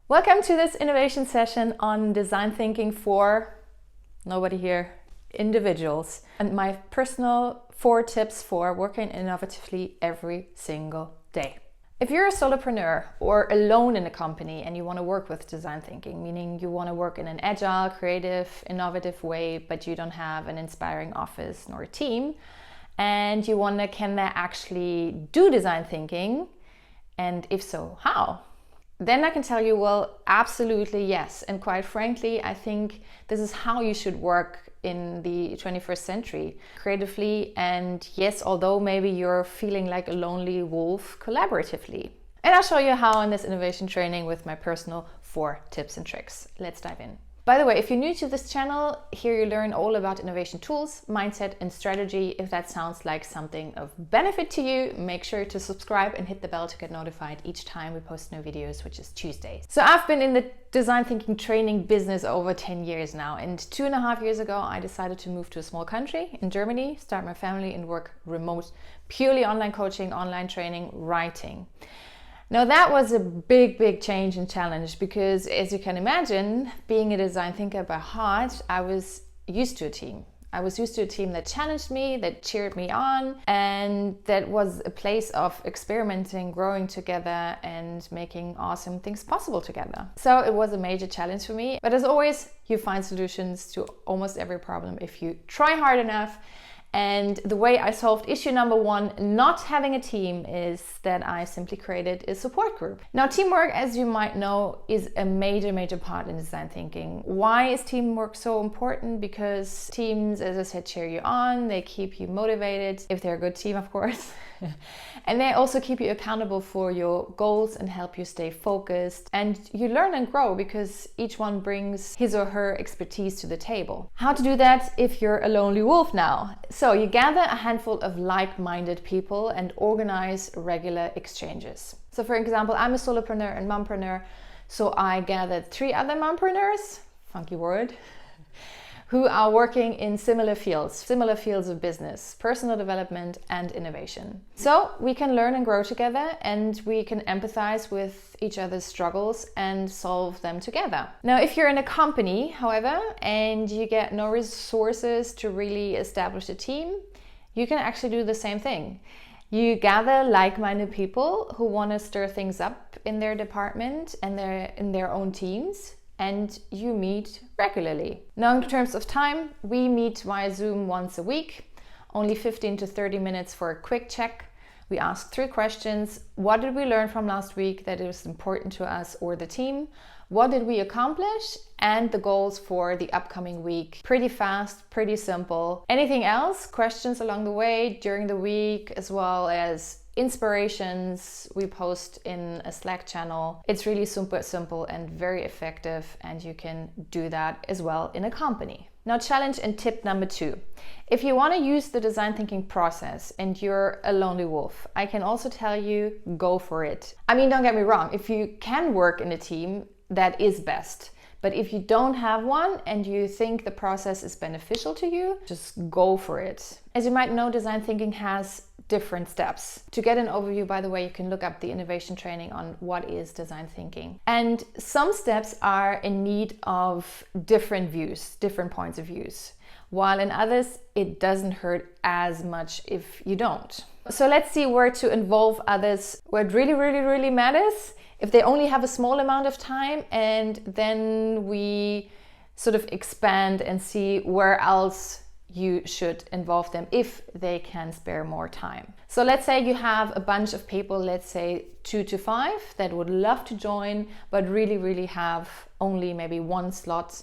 Welcome to this innovation session on design thinking for, nobody here, individuals, and my personal 4 tips for working innovatively every single day. If you're a solopreneur or alone in a company and you want to work with design thinking, meaning you want to work in an agile, creative, innovative way, but you don't have an inspiring office nor a team, and you wonder, can they actually do design thinking? And if so, how? Then I can tell you, well, absolutely yes. And quite frankly, I think this is how you should work in the 21st century, creatively. And yes, although maybe you're feeling like a lonely wolf, collaboratively. And I'll show you how in this innovation training with my personal 4 tips and tricks. Let's dive in. By the way, if you're new to this channel, here you learn all about innovation tools, mindset, and strategy. If that sounds like something of benefit to you, make sure to subscribe and hit the bell to get notified each time we post new videos, which is Tuesdays. So I've been in the design thinking training business over 10 years now, and 2.5 years ago, I decided to move to a small country in Germany, start my family, and work remote, purely online coaching, online training, writing. Now that was a big change and challenge because, as you can imagine, being a design thinker by heart, I was used to a team. I was used to a team that challenged me, that cheered me on, and that was a place of experimenting, growing together, and making awesome things possible together. So it was a major challenge for me. But as always, you find solutions to almost every problem if you try hard enough. And the way I solved issue number 1, not having a team, is that I simply created a support group. Now, teamwork, as you might know, is a major part in design thinking. Why is teamwork so important? Because teams, as I said, cheer you on, they keep you motivated, if they're a good team, of course. And they also keep you accountable for your goals and help you stay focused. And you learn and grow because each one brings his or her expertise to the table. How to do that if you're a lonely wolf now? So you gather a handful of like-minded people and organize regular exchanges. So for example, I'm a solopreneur and mompreneur, so I gathered 3 other mompreneurs, funky word, who are working in similar fields of business, personal development and innovation. So we can learn and grow together, and we can empathize with each other's struggles and solve them together. Now, if you're in a company, however, and you get no resources to really establish a team, you can actually do the same thing. You gather like-minded people who want to stir things up in their department and in their own teams, and you meet regularly. Now, in terms of time, we meet via Zoom once a week, only 15 to 30 minutes for a quick check. We ask 3 questions. What did we learn from last week that is important to us or the team? What did we accomplish? And the goals for the upcoming week. Pretty fast, pretty simple. Anything else? Questions along the way, during the week, as well as inspirations we post in a Slack channel. It's really super simple and very effective, and you can do that as well in a company. Now, challenge and tip number 2. If you want to use the design thinking process and you're a lonely wolf, I can also tell you, go for it. I mean, don't get me wrong, if you can work in a team, that is best. But if you don't have one and you think the process is beneficial to you, just go for it. As you might know, design thinking has different steps. To get an overview, by the way, you can look up the innovation training on what is design thinking. And some steps are in need of different views, different points of views, while in others, it doesn't hurt as much if you don't. So let's see where to involve others, where it really matters. If they only have a small amount of time, and then we sort of expand and see where else you should involve them if they can spare more time. So let's say you have a bunch of people, let's say 2 to 5, that would love to join, but really have only maybe 1 slot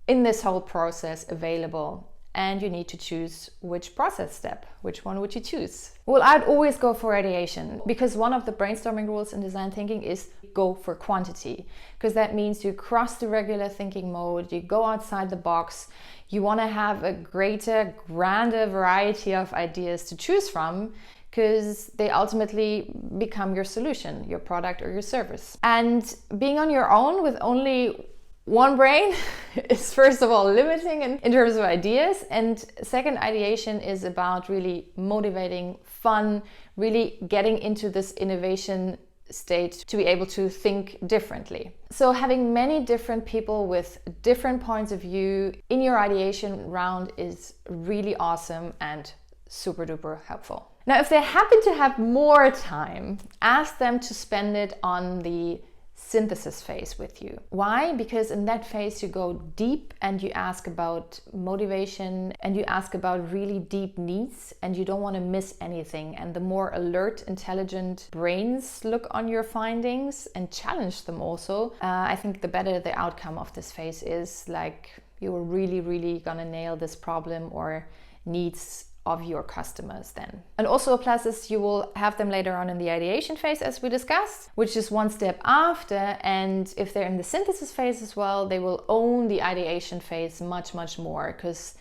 in this whole process available. And you need to choose which process step. Which one would you choose? Well, I'd always go for ideation, because one of the brainstorming rules in design thinking is go for quantity, because that means you cross the regular thinking mode, you go outside the box, you want to have a greater, grander variety of ideas to choose from, because they ultimately become your solution, your product or your service. And being on your own with only one brain is, first of all, limiting in terms of ideas, and second, ideation is about really motivating, fun, really getting into this innovation state to be able to think differently. So having many different people with different points of view in your ideation round is really awesome and super duper helpful. Now, if they happen to have more time, ask them to spend it on the synthesis phase with you. Why? Because in that phase you go deep and you ask about motivation and you ask about really deep needs, and you don't want to miss anything. And the more alert, intelligent brains look on your findings and challenge them also, I think the better the outcome of this phase is. Like, you're really gonna nail this problem or needs of your customers then. And also a plus is you will have them later on in the ideation phase, as we discussed, which is one step after. And if they're in the synthesis phase as well, they will own the ideation phase much more, because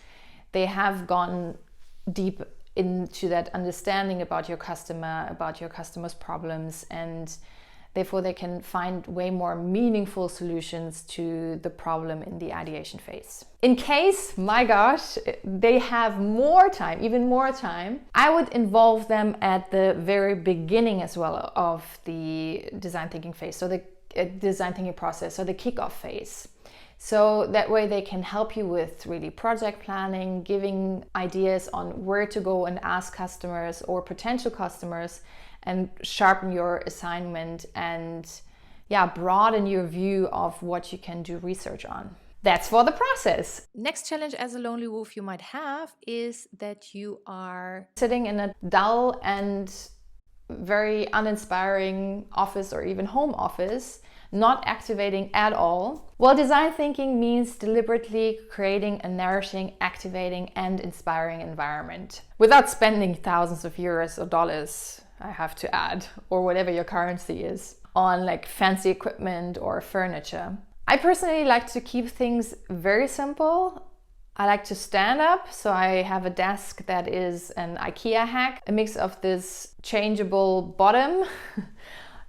they have gone deep into that understanding about your customer, about your customer's problems, and therefore they can find way more meaningful solutions to the problem in the ideation phase. In case, my gosh, they have more time, even more time, I would involve them at the very beginning as well of the design thinking phase, so the design thinking process, so the kickoff phase. So that way they can help you with really project planning, giving ideas on where to go and ask customers or potential customers, and sharpen your assignment and broaden your view of what you can do research on. That's for the process. Next challenge as a lonely wolf you might have is that you are sitting in a dull and very uninspiring office or even home office, not activating at all. Well, design thinking means deliberately creating a nourishing, activating and inspiring environment without spending thousands of euros or dollars, I have to add, or whatever your currency is, on like fancy equipment or furniture. I personally like to keep things very simple. I like to stand up, so I have a desk that is an IKEA hack, a mix of this changeable bottom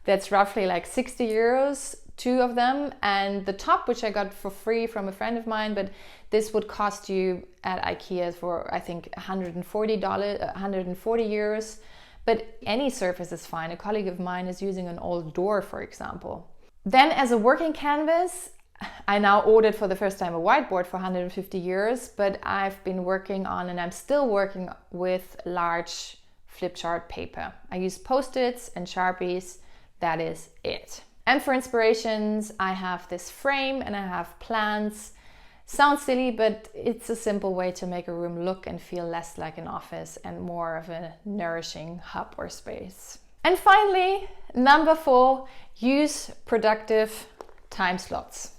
that's roughly like 60 euros, 2 of them, and the top, which I got for free from a friend of mine, but this would cost you at IKEA for I think $140, 140 euros. But any surface is fine. A colleague of mine is using an old door, for example. Then as a working canvas, I now ordered for the first time a whiteboard for 150 euros, but I've been working on, and I'm still working with, large flip chart paper. I use Post-its and Sharpies. That is it. And for inspirations, I have this frame and I have plants. Sounds silly, but it's a simple way to make a room look and feel less like an office and more of a nourishing hub or space. And finally, number 4, use productive time slots.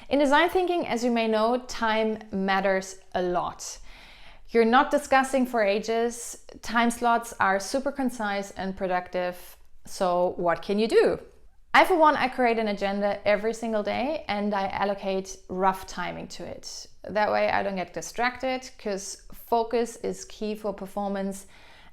In design thinking, as you may know, time matters a lot. You're not discussing for ages. Time slots are super concise and productive. So what can you do? For one, I create an agenda every single day and I allocate rough timing to it. That way I don't get distracted, because focus is key for performance,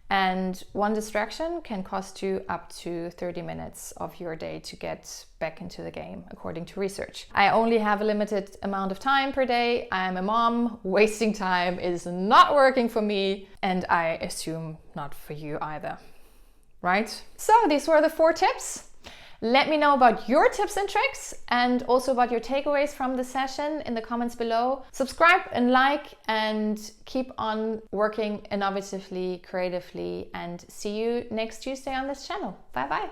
and one distraction can cost you up to 30 minutes of your day to get back into the game, according to research. I only have a limited amount of time per day. I am a mom. Wasting time is not working for me, and I assume not for you either, right? So these were the 4 tips. Let me know about your tips and tricks, and also about your takeaways from the session in the comments below. Subscribe and like, and keep on working innovatively, creatively, and see you next Tuesday on this channel. Bye bye.